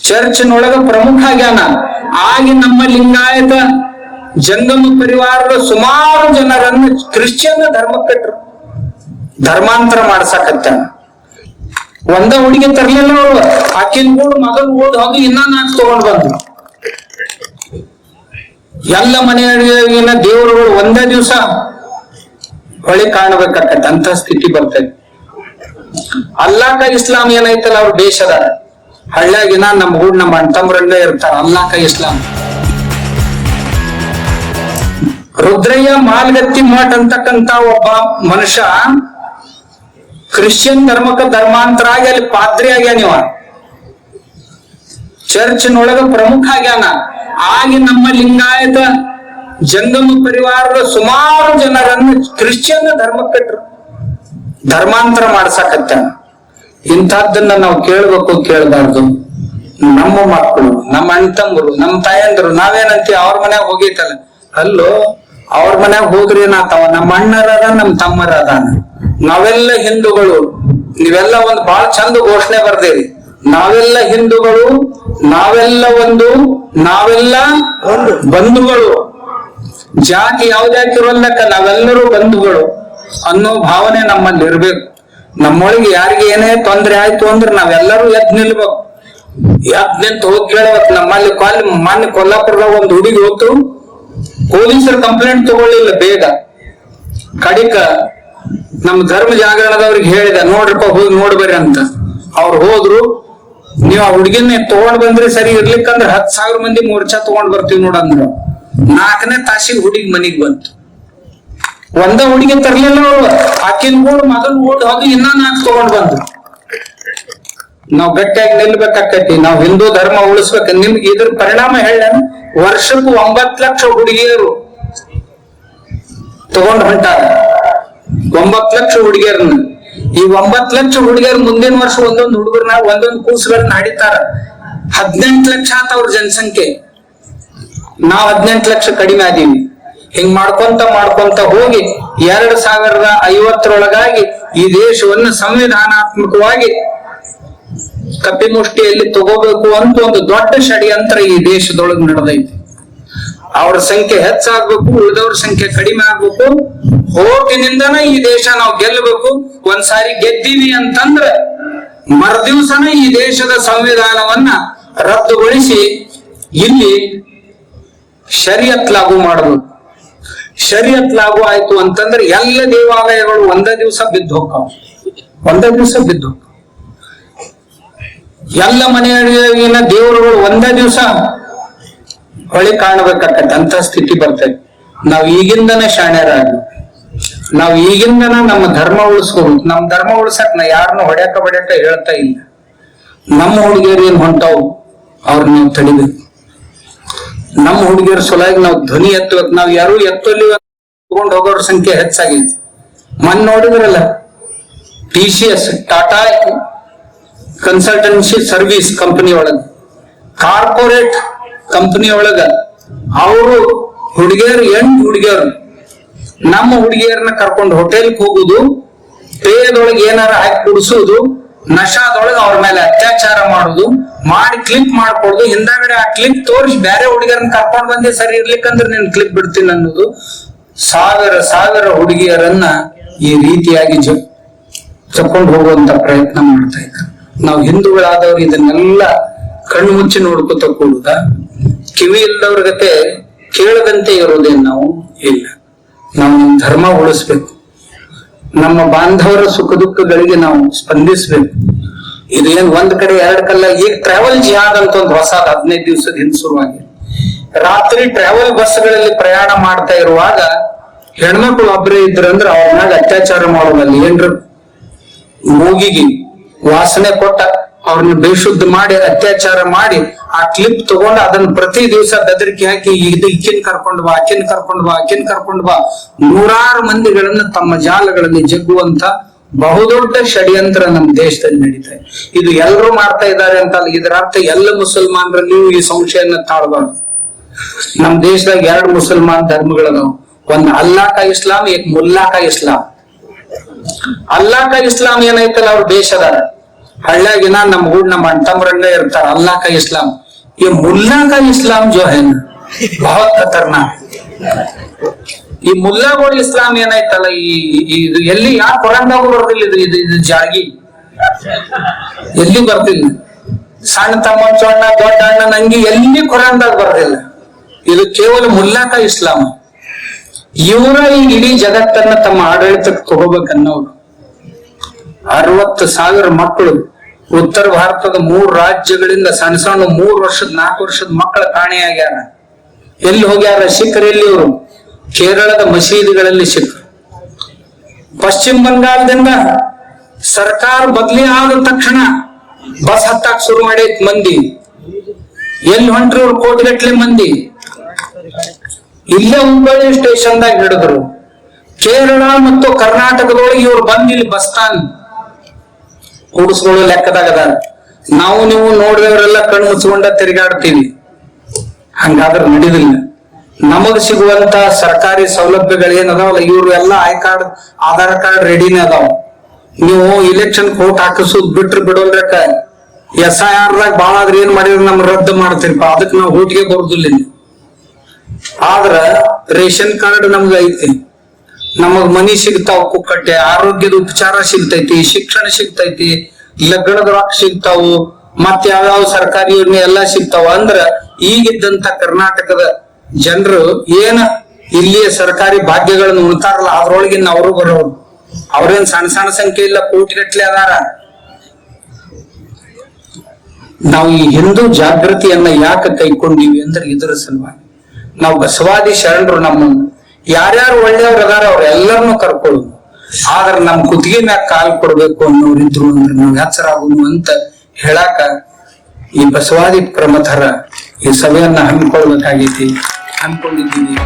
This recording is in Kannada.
ಚರ್ಚ್ನೊಳಗ ಪ್ರಮುಖ ಆಗ್ಯಾನ. ಆಗಿ ನಮ್ಮ ಲಿಂಗಾಯತ ಜಂಗಮ ಪರಿವಾರದ ಸುಮಾರು ಜನರನ್ನು ಕ್ರಿಶ್ಚಿಯನ್ ಧರ್ಮಕ್ಕೆ ಧರ್ಮಾಂತರ ಮಾಡ್ಸಕತ್ತಾನ. ಒಂದ ಹುಡುಗಿ ತರ್ಲಿಲ್ಲ ಅವ್ರು, ಆಕಿನ ಕೂಡ ಮಗನ್ ಓದ್ ಹೋಗಿ ಇನ್ನ 4 ತಗೊಂಡ್ ಬಂದ್ರು. ಎಲ್ಲ ಮನೆಯೊಳಗಿನ ದೇವರುಗಳು ಒಂದೇ ದಿವಸ ಹೊಳಿ ಕಾಣಬೇಕಾಗತ್ತೆ, ಅಂತ ಸ್ಥಿತಿ ಬರ್ತದೆ. ಅಲ್ಲಾಕ ಇಸ್ಲಾಂ ಏನೈತಲ್ಲ ಅವ್ರ ದೇಶದ ಹಳ್ಳಿಯಾಗಿನ ನಮ್ಮ ಊರ್ ನಮ್ಮ ಅಣ್ತಮ್ರಲ್ಲೇ ಇರ್ತಾರ. ಅಲ್ಲಾಕ ಇಸ್ಲಾಂ ರುದ್ರಯ್ಯ ಮಾಲ್ಗತ್ತಿ ಮಠ್ ಅಂತಕ್ಕಂತ ಒಬ್ಬ ಮನುಷ್ಯ ಕ್ರಿಶ್ಚಿಯನ್ ಧರ್ಮಕ್ಕೆ ಧರ್ಮಾಂತರ ಆಗಿ ಅಲ್ಲಿ ಪಾದ್ರಿ ಆಗ್ಯಾನ. ಇವ ಚರ್ಚ್ನೊಳಗ ಪ್ರಮುಖ ಆಗ್ಯಾನ. ಆಗಿ ನಮ್ಮ ಲಿಂಗಾಯತ ಜಂಗಮ ಪರಿವಾರದ ಸುಮಾರು ಜನರನ್ನು ಕ್ರಿಶ್ಚಿಯನ್ ಧರ್ಮಕ್ಕೆ ಧರ್ಮಾಂತರ ಮಾಡ್ಸಕತ್ತಾನ. ಇಂಥದ್ದನ್ನ ನಾವು ಕೇಳ್ಬೇಕು, ಕೇಳಬಾರ್ದು. ನಮ್ಮ ಮಕ್ಕಳು, ನಮ್ಮ ಅಣ್ತಂಬರು, ನಮ್ಮ ತಾಯಂದ್ರು ನಾವೇನಂತೀವಿ, ಅವ್ರ ಮನ್ಯಾಗ ಹೋಗೈತಲ್ಲ, ಅಲ್ಲೋ ಅವ್ರ ಮನ್ಯಾಗ ಹೋದ್ರಿ ಏನಾತಾವ, ನಮ್ಮ ಅಣ್ಣರದ ನಮ್ಮ ತಮ್ಮರ ಅದಾನ, ನಾವೆಲ್ಲ ಹಿಂದೂಗಳು. ನೀವೆಲ್ಲ ಒಂದ್ ಬಹಳ ಚಂದ ಘೋಷಣೆ ಬರ್ದೇರಿ, ನಾವೆಲ್ಲ ಹಿಂದೂಗಳು, ನಾವೆಲ್ಲ ನಾವೆಲ್ಲ ಬಂಧುಗಳು. ಜಾತಿ ಯಾವ್ದಾಕಿರೋಲ್ಲಕ್ಕ ನಾವೆಲ್ಲರೂ ಬಂಧುಗಳು ಅನ್ನೋ ಭಾವನೆ ನಮ್ಮಲ್ಲಿ ಇರ್ಬೇಕು. ನಮ್ಮೊಳಗೆ ಯಾರಿಗೆ ಏನೇ ತೊಂದ್ರೆ ಆಯ್ತು ಅಂದ್ರೆ ನಾವೆಲ್ಲರೂ ಎದ್ ನಿಲ್ಬೇಕು. ಎದ್ ನಿಂತು ಹೋಗಿ ಕೇಳ್ಬೇಕು. ನಮ್ಮಲ್ಲಿ ಮೊನ್ನೆ ಕೊಲ್ಲಾಪುರದಾಗ ಒಂದು ಹುಡುಗಿ ಹೋತು, ಪೊಲೀಸರು ಕಂಪ್ಲೇಂಟ್ ತಗೊಳ್ಳಿಲ್ಲ ಬೇಗ. ಕಡಿಕ ನಮ್ಮ ಧರ್ಮ ಜಾಗರಣದವ್ರಿಗೆ ಹೇಳಿದ, ನೋಡ್ರಪ್ಪ ಹೋಗಿ ನೋಡ್ಬರ್ರಿ ಅಂತ. ಅವ್ರು ಹೋದ್ರು. ನೀವ್ ಆ ಹುಡುಗಿನ ತಗೊಂಡ್ ಬಂದ್ರಿ ಸರಿ, ಇರ್ಲಿಕ್ಕಂದ್ರೆ 10,000 ಮಂದಿ ಮೋರ್ಚಾ ತಗೊಂಡ್ ಬರ್ತೀವಿ ನೋಡಂದ್ರು. 4ನೇ ತಾಸಿಗೆ ಹುಡುಗಿ ಮನಿಗ್ ಬಂತು. ಒಂದ ಹುಡುಗಿ ತರ್ಲಿಲ್ಲ ಅವ್ರು, ಆಕಿನ ಕೂಡ ಮಗನ್ ಓಡ್ ಹೋಗಿ ಇನ್ನ 4 ತಗೊಂಡ್ ಬಂದ್ರು. ನಾವ್ ಗಟ್ಟಿಯಾಗಿ ನಿಲ್ಬೇಕಾಕತಿ. ನಾವ್ ಹಿಂದೂ ಧರ್ಮ ಉಳಿಸ್ಬೇಕು. ನಿಮ್ಗೆ ಇದ್ರ ಪರಿಣಾಮ ಹೇಳ, ವರ್ಷಕ್ಕೂ 9 ಲಕ್ಷ ಹುಡುಗಿಯರು ತಗೊಂಡ್ ಹೊಂಟಾರ. 9 ಲಕ್ಷ ಹುಡುಗಿಯರನ್ನ. ಈ 9 ಲಕ್ಷ ಹುಡುಗಿಯರು ಮುಂದಿನ ವರ್ಷ ಒಂದೊಂದು ಹುಡುಗರನ್ನ ಒಂದೊಂದು ಕೂಸುಗಳನ್ನ ಹಾಡಿತಾರ. 18 ಲಕ್ಷ ಆತ ಅವ್ರ ಜನಸಂಖ್ಯೆ. ನಾವ್ 18 ಲಕ್ಷ ಕಡಿಮೆ ಆದೀವಿ. ಹಿಂಗ್ ಮಾಡ್ಕೊಂತ ಹೋಗಿ 2050ರೊಳಗಾಗಿ ಈ ದೇಶವನ್ನು ಸಂವಿಧಾನಾತ್ಮಕವಾಗಿ ಕಪಿಮುಷ್ಟಿಯಲ್ಲಿ ತಗೋಬೇಕು ಅಂತ ಒಂದು ದೊಡ್ಡ ಷಡ್ಯಂತ್ರ ಈ ದೇಶದೊಳಗೆ ನಡೆದೈತಿ. ಅವ್ರ ಸಂಖ್ಯೆ ಹೆಚ್ಚಾಗ್ಬೇಕು, ಉಳಿದವ್ರ ಸಂಖ್ಯೆ ಕಡಿಮೆ ಆಗ್ಬೇಕು. ಓಟಿನಿಂದನ ಈ ದೇಶ ನಾವು ಗೆಲ್ಲಬೇಕು. ಒಂದ್ಸಾರಿ ಗೆದ್ದೀವಿ ಅಂತಂದ್ರೆ ಮರುದಿವ್ಸನ ಈ ದೇಶದ ಸಂವಿಧಾನವನ್ನ ರದ್ದುಗೊಳಿಸಿ ಇಲ್ಲಿ ಶರಿಯತ್ ಲಾಗು ಮಾಡಬೇಕು. ಶರಿಯತ್ ಲಾಗು ಆಯ್ತು ಅಂತಂದ್ರೆ ಎಲ್ಲ ದೇವಾಲಯಗಳು ಒಂದೇ ದಿವಸ ಬಿದ್ದು ಹೋಗ್ತಾವ. ಎಲ್ಲ ಮನೆಯೊಳಗಿನ ದೇವರುಗಳು ಒಂದೇ ದಿವಸ ಹೊಳಿ ಕಾಣಬೇಕಾಗತ್ತೆ, ಅಂತ ಸ್ಥಿತಿ ಬರ್ತದೆ. ನಾವ್ ಈಗಿಂದನೇ ಶಾಣ್ಯರಾಗ್ಬೇಕು. ನಾವ್ ಈಗಿಂದನ ನಮ್ಮ ಧರ್ಮ ಉಳಿಸ್ಕೋಬೇಕು. ನಮ್ ಧರ್ಮ ಉಳ್ಸಕ್ ನಾ ಯಾರನ್ನ ಹೊಡ್ಯಾಕ ಹೇಳ್ತಾ ಇಲ್ಲ. ನಮ್ಮ ಹುಡುಗಿಯರು ಏನ್ ಹೊಂಟಾವ್ ಅವ್ರ ನೀವು ತಡಿಬೇಕು. ನಮ್ಮ ಹುಡುಗಿಯರ ಸಲುವಾಗಿ ನಾವು ಧ್ವನಿ ಎತ್ತಬೇಕು. ನಾವ್ ಯಾರು ಎತ್ತಲ್ಲಿ ತಗೊಂಡ್ ಹೋಗೋರ ಸಂಖ್ಯೆ ಹೆಚ್ಚಾಗೈತಿ. ಮೊನ್ನೆ ನೋಡಿದ್ರಲ್ಲ, TCS Tata consultancy service company ಒಳಗ, ಕಾರ್ಪೊರೇಟ್ ಕಂಪನಿ ಒಳಗ ಅವರು ಹುಡುಗಿಯರು 8 ಹುಡುಗಿಯರು ನಮ್ಮ ಹುಡುಗಿಯರನ್ನ ಕರ್ಕೊಂಡು ಹೋಟೆಲ್ಗೆ ಹೋಗುದು, ಪೇಯದೊಳಗೆ ಏನಾರ ಹಾಕಿ ಕುಡಿಸುದು, ನಶಾದೊಳಗೆ ಅವ್ರ ಮೇಲೆ ಅತ್ಯಾಚಾರ ಮಾಡುದು, ಮಾಡಿ ಕ್ಲಿಪ್ ಮಾಡ್ಕೊಡುದು. ಹಿಂದಾಗಡೆ ಆ ಕ್ಲಿಪ್ ತೋರಿಸಿ ಬೇರೆ ಹುಡುಗಿಯರನ್ನ ಕರ್ಕೊಂಡ್ ಬಂದೆ ಸರಿ ಇರ್ಲಿಕ್ಕಂದ್ರೆ ನೀನ್ ಕ್ಲಿಪ್ ಬಿಡ್ತೀನಿ ಅನ್ನೋದು. ಸಾವಿರ ಹುಡುಗಿಯರನ್ನ ಈ ರೀತಿಯಾಗಿ ಚಕ್ಕೊಂಡು ಹೋಗುವಂತ ಪ್ರಯತ್ನ ಮಾಡ್ತಾ ಇದ್ದಾರೆ. ನಾವು ಹಿಂದೂಗಳಾದವ್ರು ಇದನ್ನೆಲ್ಲ ಕಣ್ಣು ಮುಚ್ಚಿ ನೋಡ್ಕೊತ ಕೂಡುದ, ಕಿವಿ ಇಲ್ಲದವ್ರ ಗತೆ ಕೇಳದಂತೆ ಇರೋದೇನು ನಾವು ಇಲ್ಲ. ನಾವು ನಮ್ಮ ಧರ್ಮ ಉಳಿಸ್ಬೇಕು. ನಮ್ಮ ಬಾಂಧವರ ಸುಖ ದುಃಖಗಳಿಗೆ ನಾವು ಸ್ಪಂದಿಸ್ಬೇಕು. ಇದೇನ್ ಒಂದ್ ಕಡೆ 2 ಕಲ್ಲ. ಈಗ ಟ್ರಾವೆಲ್ ಜಿಹಾದ್ ಅಂತ ಒಂದು ಹೊಸದ 15 ದಿವಸದ ಹಿಂದೆ ಶುರುವಾಗಿ, ರಾತ್ರಿ ಟ್ರಾವೆಲ್ ಬಸ್ಗಳಲ್ಲಿ ಪ್ರಯಾಣ ಮಾಡ್ತಾ ಇರುವಾಗ ಹೆಣ್ಮಕ್ಳು ಒಬ್ಬರೇ ಇದ್ರಂದ್ರ ಅವ್ರ ಮ್ಯಾಗ ಅತ್ಯಾಚಾರ ಮಾಡೋದಲ್ಲಿ ಏನ್ರ ಮೂಗಿಗೆ ವಾಸನೆ ಕೊಟ್ಟ ಅವ್ರನ್ನ ಬೇಶುದ್ಧ ಮಾಡಿ ಅತ್ಯಾಚಾರ ಮಾಡಿ ಆ ಕ್ಲಿಪ್ ತಗೊಂಡು ಅದನ್ನ ಪ್ರತಿ ದಿವಸ ಬೆದರಿಕೆ ಹಾಕಿ ಇಕ್ಕಿನ ಕರ್ಕೊಂಡು ಬಾ, ಅಕ್ಕಿನ ಕರ್ಕೊಂಡು ಬಾ, 100 ಮಂದಿಗಳನ್ನ ತಮ್ಮ ಜಾಲಗಳಲ್ಲಿ ಜಗ್ಗುವಂತ ಬಹುದೊಡ್ಡ ಷಡ್ಯಂತ್ರ ನಮ್ಮ ದೇಶದಲ್ಲಿ ನಡೀತಾ ಇದೆ. ಇದು ಎಲ್ಲರೂ ಮಾಡ್ತಾ ಇದ್ದಾರೆ ಅಂತ ಇದರ ಅರ್ಥ ಎಲ್ಲ ಮುಸಲ್ಮಾನರಲ್ಲಿಯೂ ಈ ಸಂಶಯನ ತಾಳಬಾರ್ದು. ನಮ್ ದೇಶದಾಗ 2 ಮುಸಲ್ಮಾನ್ ಧರ್ಮಗಳದಾವ. ಒಂದು ಅಲ್ಲಾಕ ಇಸ್ಲಾಂ, ಮುಲ್ಲಾಕ ಇಸ್ಲಾಂ. ಅಲ್ಲಾಕ ಇಸ್ಲಾಂ ಏನೈತಲ್ಲ ಅವ್ರ ದೇಶದ हळ्यागिना नम गूड नम अंटमरंग इर्तार अल्लाह का इस्लाम, ये मुल्ला का इस्लाम जो है ना बहुत खतरनाक. ಈ ಮುಲ್ಲಾಗೋಳ ಇಸ್ಲಾಂ ಏನಾಯ್ತಲ್ಲ, ಇದು ಎಲ್ಲಿ ಯಾವ ಕೊರಂದಾಗ ಬರ್ದಿಲ್ಲ, ಇದು ಜಾಗಿ ಎಲ್ಲಿ ಬರ್ದಿಲ್ಲ. ಸಣ್ಣ ತಮ್ಮ ಚೋಣ್ಣ ದೊಡ್ಡ ಅಣ್ಣ ನಂಗಿ ಎಲ್ಲಿ ಕೊರಂದಾಗ ಬರ್ದಿಲ್ಲ. ಇದು ಕೇವಲ ಮುಲ್ಲಾಕ ಇಸ್ಲಾಂ. ಇವರ ಈ ಇಡೀ ಜಗತ್ತನ್ನ ತಮ್ಮ ಆಡಳಿತಕ್ಕೆ ತಗೋಬೇಕನ್ನೋರು 60,000 ಮಕ್ಕಳು ಉತ್ತರ ಭಾರತದ 3 ರಾಜ್ಯಗಳಿಂದ ಸಣ್ಣ ಸಣ್ಣ 3 ವರ್ಷದ 4 ವರ್ಷದ ಮಕ್ಕಳ ಕಾಣೆಯಾಗ್ಯಾರ. ಎಲ್ಲಿ ಹೋಗ್ಯಾರ ಸಿಖ್ರು? ಎಲ್ಲಿ ಇವರು ಕೇರಳದ ಮಸೀದಿಗಳಲ್ಲಿ ಸಿಖ್ರು. ಪಶ್ಚಿಮ ಬಂಗಾಳದಿಂದ ಸರ್ಕಾರ ಬದಲಿ ಆದ ತಕ್ಷಣ ಬಸ್ ಹತ್ತಾಕ್ ಶುರು ಮಾಡೈತ್ ಮಂದಿ. ಎಲ್ಲಿ ಹೊಂಟ್ರಿ ಇವ್ರು? ಕೋಟಿಗಟ್ಲೆ ಮಂದಿ ಇಲ್ಲೇ ಹುಬ್ಬಳ್ಳಿ ಸ್ಟೇಷನ್ದಾಗ ಹಿಡಿದ್ರು. ಕೇರಳ ಮತ್ತು ಕರ್ನಾಟಕದೊಳಗೆ ಇವ್ರು ಬಂದ್ ಇಲ್ಲಿ ಬಸ್ ಸ್ಟಾಂಡ್ ಕೂಡಿಸ್ಕೊಳ್ಳೋ ಲೆಕ್ಕದಾಗ ಅದಾರ. ನಾವು ನೀವು ನೋಡಿದವರೆಲ್ಲ ಕಣ್ಣು ಮುಚ್ಕೊಂಡ ತಿರುಗಾಡ್ತೀವಿ. ಹಂಗಾದ್ರೆ ನಡೆದಿಲ್ಲ. ನಮಗ್ ಸಿಗುವಂತ ಸರ್ಕಾರಿ ಸೌಲಭ್ಯಗಳು ಏನದಾವಲ್ಲ, ಇವ್ರು ಎಲ್ಲ ಕಾರ್ಡ್ ಆಧಾರ್ ಕಾರ್ಡ್ ರೆಡಿನೇ ಅದಾವ. ನೀವು ಇಲೆಕ್ಷನ್ ಕೋಟ್ ಹಾಕಿಸೋದ್ ಬಿಟ್ರು ಬಿಡೋಲ್ರಕ್ಕ SIR ದಾಗ ಬಾಳ ಆದ್ರೆ ಏನ್ ಮಾಡಿದ್ರೆ ನಮ್ ರದ್ದು ಮಾಡ್ತೀರಿಪ್ಪ, ಅದಕ್ಕೆ ನಾವು ಓಟಿಗೆ ಬರುದಿಲ್ಲ. ಆದ್ರ ರೇಷನ್ ಕಾರ್ಡ್ ನಮ್ಗ ಐತಿ, ನಮಗ್ ಮನಿ ಸಿಗ್ತಾವ ಕುಕ್ಕಟ್ಟೆ, ಆರೋಗ್ಯದ ಉಪಚಾರ ಸಿಗ್ತೈತಿ, ಶಿಕ್ಷಣ ಸಿಗ್ತೈತಿ, ಲಗ್ನದ ರೊಕ್ಕ ಸಿಗ್ತಾವು, ಮತ್ ಯಾವ್ಯಾವ ಸರ್ಕಾರಿ ಯೋಜನೆ ಎಲ್ಲಾ ಸಿಗ್ತಾವ. ಅಂದ್ರ ಈಗಿದ್ದಂತ ಕರ್ನಾಟಕದ ಜನರು ಏನ ಇಲ್ಲಿಯ ಸರ್ಕಾರಿ ಭಾಗ್ಯಗಳನ್ನು ಉಣ್ತಾರಲ್ಲ ಅದ್ರೊಳಗಿನ ಅವರು ಬರೋರು. ಅವ್ರೇನ್ ಸಣ್ಣ ಸಣ್ಣ ಸಂಖ್ಯೆ ಇಲ್ಲ, ಕೋಟಿಗಟ್ಲೆ ಅದಾರ. ನಾವು ಈ ಹಿಂದೂ ಜಾಗೃತಿಯನ್ನ ಯಾಕೆ ಕೈಕೊಂಡಿವಿ ಅಂದ್ರೆ ಇದರ ಸಲುವಾಗಿ. ನಾವು ಬಸವಾದಿ ಶರಣರು ನಮ್ಮನ್ನು ಯಾರ್ಯಾರು ಒಳ್ಳೆಯವ್ರು ಅದಾರ ಅವ್ರೆಲ್ಲರನ್ನು ಕರ್ಕೊಳ್ಳೋದು. ಆದ್ರೆ ನಮ್ ಕುತ್ತಿಗೆ ಮ್ಯಾಗ ಕಾಲ್ ಕೊಡ್ಬೇಕು ಅನ್ನೋರಿದ್ರು ಅಂದ್ರೆ ನಾವು ಎಚ್ಚರಾಗುನು ಅಂತ ಹೇಳಾಕ ಈ ಬಸವಾದಿ ಪ್ರಮಥರ ಈ ಸಭೆಯನ್ನ ಹಮ್ಮಿಕೊಳ್ಬೇಕಾಗೈತಿ, ಹಮ್ಮಿಕೊಂಡಿದ್ದೀವಿ.